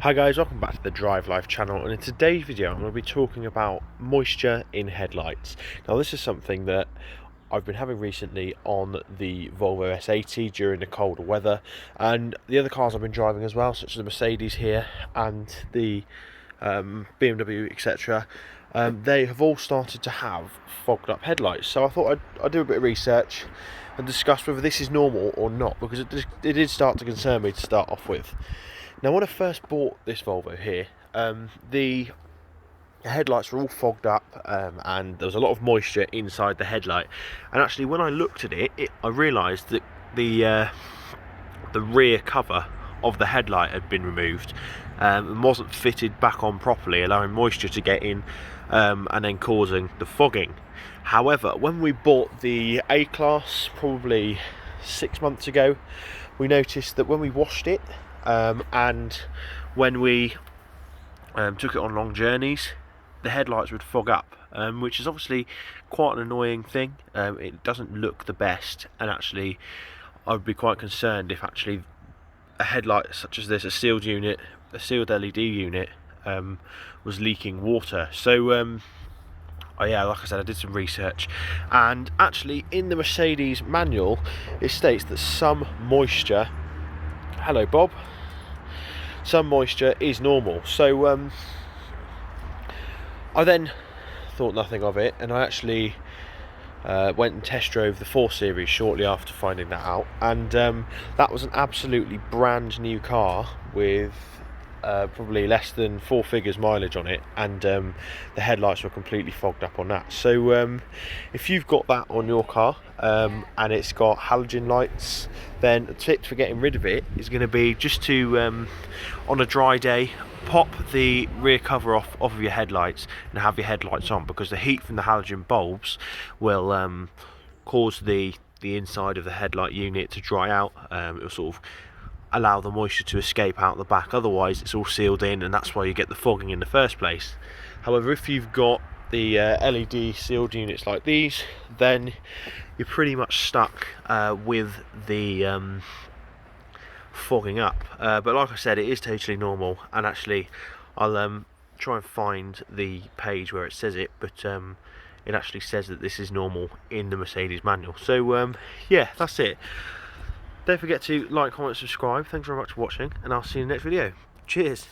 Hi guys, welcome back to the Drive Life channel, and in today's video I'm going to be talking about moisture in headlights. Now this is something that I've been having recently on the Volvo S80 during the colder weather, and the other cars I've been driving as well, such as the Mercedes here and the BMW, etc. They have all started to have fogged up headlights, so I thought I'd do a bit of research and discuss whether this is normal or not, because it did start to concern me to start off with. Now, when I first bought this Volvo here, the headlights were all fogged up, and there was a lot of moisture inside the headlight. And actually, when I looked at it, I realised that the rear cover of the headlight had been removed and wasn't fitted back on properly, allowing moisture to get in and then causing the fogging. However, when we bought the A-Class probably 6 months ago, we noticed that when we washed it and when we took it on long journeys, the headlights would fog up, which is obviously quite an annoying thing. It doesn't look the best, and actually I would be quite concerned if actually a headlight such as this, a sealed LED unit, was leaking water. So yeah, like I said, I did some research, and actually in the Mercedes manual it states that some moisture, hello Bob, some moisture is normal. So I then thought nothing of it, and I actually went and test drove the 4 Series shortly after finding that out, and that was an absolutely brand new car with probably less than 4 figures mileage on it, and the headlights were completely fogged up on that. So if you've got that on your car and it's got halogen lights, then the tip for getting rid of it is going to be just to on a dry day, pop the rear cover off of your headlights and have your headlights on, because the heat from the halogen bulbs will cause the inside of the headlight unit to dry out. It will sort of allow the moisture to escape out the back, otherwise it's all sealed in, and that's why you get the fogging in the first place. However, if you've got the LED sealed units like these, then you're pretty much stuck with the fogging up, but like I said, it is totally normal, and actually I'll try and find the page where it says it, but it actually says that this is normal in the Mercedes manual. So yeah, that's it. Don't forget to like, comment, subscribe. Thanks very much for watching, and I'll see you in the next video. Cheers.